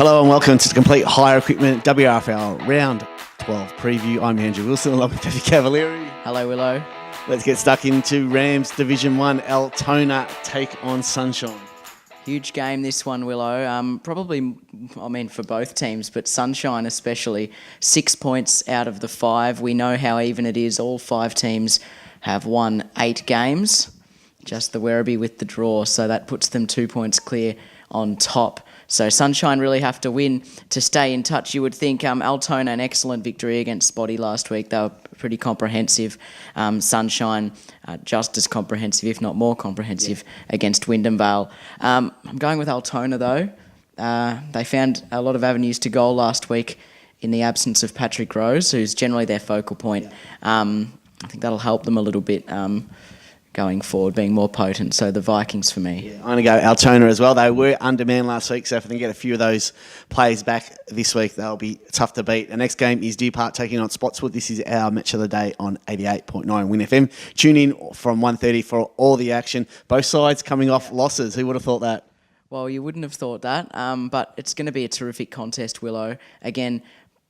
Hello and welcome to the Complete Hire Equipment WRFL Round 12 preview. I'm Andrew Wilson along with David Cavalieri. Hello, Willow. Let's get stuck into Rams Division 1. Altona take on Sunshine. Huge game this one, Willow. Probably, for both teams, but Sunshine especially. 6 points out of the 5. We know how even it is. All 5 teams have won 8 games. Just the Werribee with the draw, so that puts them 2 points clear on top. So Sunshine really have to win to stay in touch. You would think Altona, an excellent victory against Spotty last week. They were pretty comprehensive. Sunshine, just as comprehensive, if not more comprehensive, against Wyndham Vale. I'm going with Altona, though. They found a lot of avenues to goal last week in the absence of Patrick Rose, who's generally their focal point. I think that'll help them a little bit going forward, being more potent. So the Vikings for me. Yeah, I'm going to go Altona as well. They were undermanned last week, so if they can get a few of those players back this week, they'll be tough to beat. The next game is Deer Park taking on Spotswood. This is our match of the day on 88.9 Win FM. Tune in from 1:30 for all the action. Both sides coming off losses. Who would have thought that? Well, you wouldn't have thought that, but it's going to be a terrific contest, Willow. Again,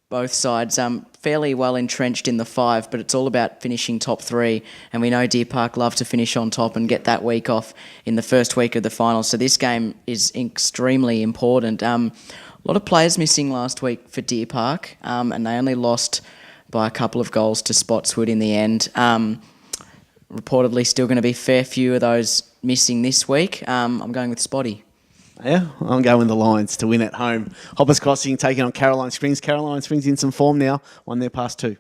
both sides fairly well entrenched in the 5, but it's all about finishing top 3. And we know Deer Park love to finish on top and get that week off in the first week of the final. So this game is extremely important. A lot of players missing last week for Deer Park, and they only lost by a couple of goals to Spotswood in the end. Reportedly still going to be a fair few of those missing this week. I'm going with Spotty. Yeah, I'm going with the Lions to win at home. Hoppers Crossing taking on Caroline Springs. Caroline Springs in some form now, won their past 2.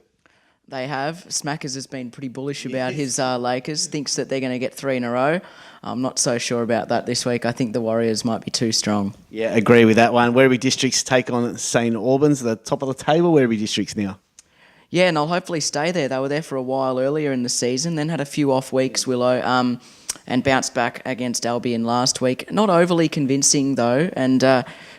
They have. Smackers has been pretty bullish about his Lakers, thinks that they're going to get 3 in a row. I'm not so sure about that this week. I think the Warriors might be too strong. Yeah, agree with that one. Werribee Districts take on St Albans, the top of the table, Werribee Districts now. Yeah, and they'll hopefully stay there. They were there for a while earlier in the season, then had a few off weeks, Willow, and bounced back against Albion last week. Not overly convincing, though, and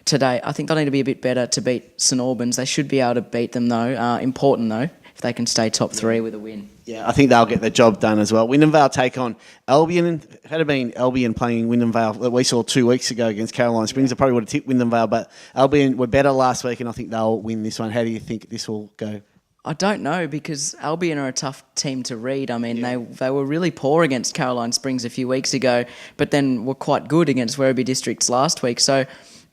today I think they'll need to be a bit better to beat St Albans. They should be able to beat them, though. Important, though, if they can stay top 3 with a win. Yeah, I think they'll get the job done as well. Wyndham Vale take on Albion. Had it been Albion playing Wyndham Vale that we saw 2 weeks ago against Caroline Springs, I probably would have tipped Wyndham Vale, but Albion were better last week, and I think they'll win this one. How do you think this will go? I don't know, because Albion are a tough team to read. They were really poor against Caroline Springs a few weeks ago, but then were quite good against Werribee Districts last week. So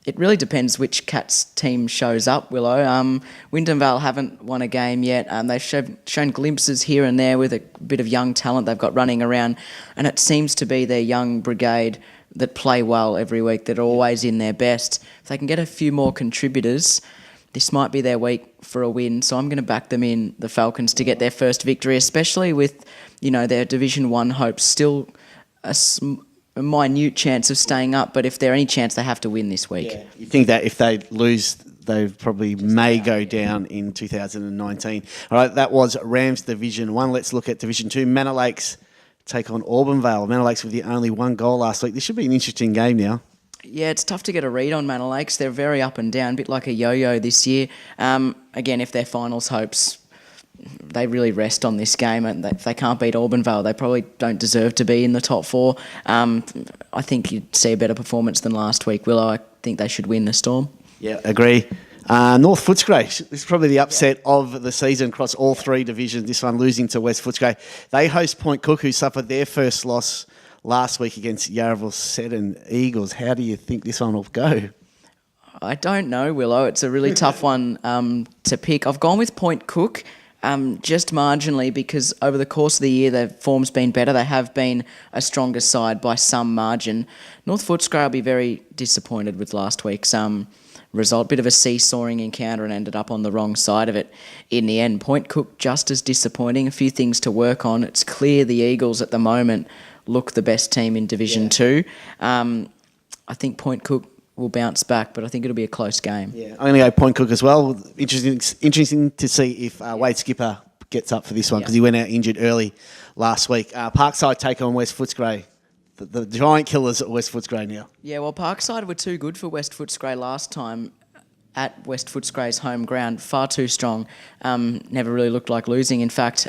it really depends which Cats team shows up, Willow. Wyndham Vale haven't won a game yet. They've shown glimpses here and there with a bit of young talent they've got running around, and it seems to be their young brigade that play well every week, that are always in their best. If they can get a few more contributors, this might be their week for a win, so I'm going to back them in, the Falcons, to get their first victory, especially with, their Division 1 hopes still a minute chance of staying up, but if there any chance, they have to win this week. Yeah. You think that if they lose, they probably may go down in 2019. All right, that was Rams Division 1. Let's look at Division 2. Manor Lakes take on Auburn Vale. Manor Lakes with the only 1 goal last week. This should be an interesting game now. Yeah, it's tough to get a read on Manor Lakes. They're very up and down, a bit like a yo-yo this year. Again, if their finals hopes, they really rest on this game, and if they can't beat Auburn Vale, they probably don't deserve to be in the top 4. I think you'd see a better performance than last week, Willow. I think they should win the Storm. Yeah, agree. North Footscray, this is probably the upset of the season across all 3 divisions, this one losing to West Footscray. They host Point Cook, who suffered their first loss last week against Yarraville Seddon Eagles. How do you think this one will go? I don't know, Willow. It's a really tough one to pick. I've gone with Point Cook just marginally, because over the course of the year their form's been better. They have been a stronger side by some margin. North Footscray will be very disappointed with last week's result. Bit of a seesawing encounter and ended up on the wrong side of it in the end. Point Cook just as disappointing. A few things to work on. It's clear the Eagles at the moment look the best team in Division 2. I think Point Cook will bounce back, but I think it'll be a close game. Yeah, I'm going to go Point Cook as well. Interesting to see if Wade Skipper gets up for this one, because he went out injured early last week. Parkside take on West Footscray. The giant killers at West Footscray now. Yeah, well, Parkside were too good for West Footscray last time at West Footscray's home ground. Far too strong. Never really looked like losing, in fact.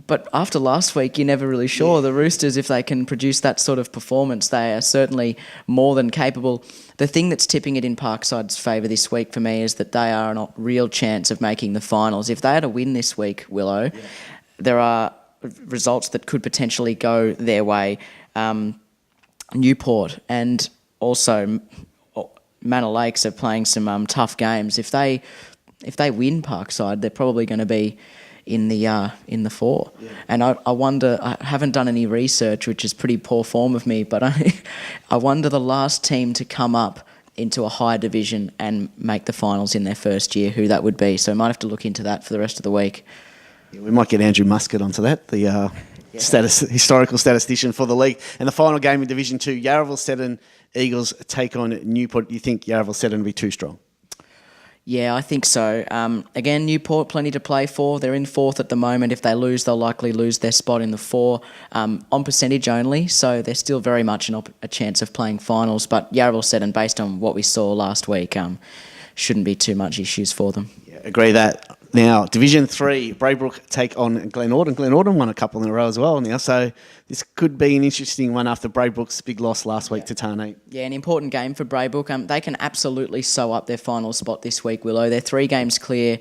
But after last week, you're never really sure. Yeah. The Roosters, if they can produce that sort of performance, they are certainly more than capable. The thing that's tipping it in Parkside's favour this week for me is that they are a real chance of making the finals. If they had a win this week, Willow, there are results that could potentially go their way. Newport and also Manor Lakes are playing some tough games. If they win Parkside, they're probably going to be in the four. Yeah. And I wonder, I haven't done any research, which is pretty poor form of me, but I wonder the last team to come up into a higher division and make the finals in their first year, who that would be. So I might have to look into that for the rest of the week. Yeah, we might get Andrew Muscat onto that, the historical statistician for the league. And the final game in Division 2, Yarraville-Seddon Eagles take on Newport. You think Yarraville-Seddon will be too strong? Yeah, I think so. Again, Newport, plenty to play for. They're in fourth at the moment. If they lose, they'll likely lose their spot in the four on percentage only. So they're still very much a chance of playing finals. But Yarraville-Seddon, based on what we saw last week, shouldn't be too much issues for them. Yeah, agree that. Now, Division 3, Braybrook take on Glenorden. Glenorden won a couple in a row as well now, so this could be an interesting one after Braybrook's big loss last week to Tonic. Yeah, an important game for Braybrook. They can absolutely sew up their final spot this week, Willow. They're 3 games clear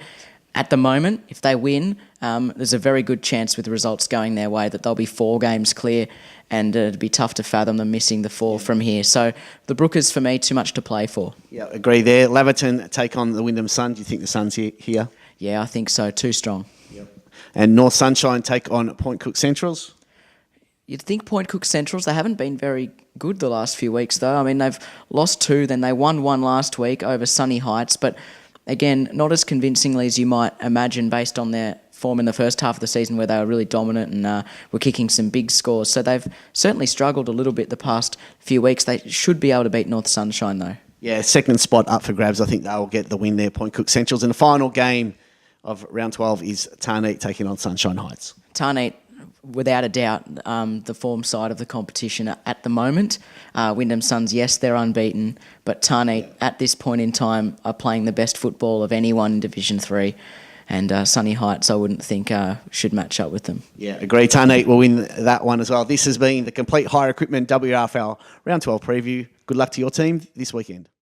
at the moment. If they win, there's a very good chance with the results going their way that they'll be 4 games clear, and it'd be tough to fathom them missing the 4 from here. So the Brookers, for me, too much to play for. Yeah, agree there. Laverton take on the Wyndham Sun. Do you think the Sun's here? Yeah, I think so. Too strong. Yep. And North Sunshine take on Point Cook Centrals. You'd think Point Cook Centrals, they haven't been very good the last few weeks, though. I mean, they've lost 2, then they won 1 last week over Sunny Heights. But again, not as convincingly as you might imagine based on their form in the first half of the season where they were really dominant and were kicking some big scores. So they've certainly struggled a little bit the past few weeks. They should be able to beat North Sunshine, though. Yeah, second spot up for grabs. I think they'll get the win there, Point Cook Centrals. And the final game of round 12 is Tonic taking on Sunshine Heights. Tonic, without a doubt, the form side of the competition at the moment. Wyndham Suns, yes, they're unbeaten, but Tonic at this point in time are playing the best football of anyone in Division 3. And Sunny Heights, I wouldn't think should match up with them. Yeah, agree. Tonic will win that one as well. This has been the Complete Hire Equipment WRFL Round 12 preview. Good luck to your team this weekend.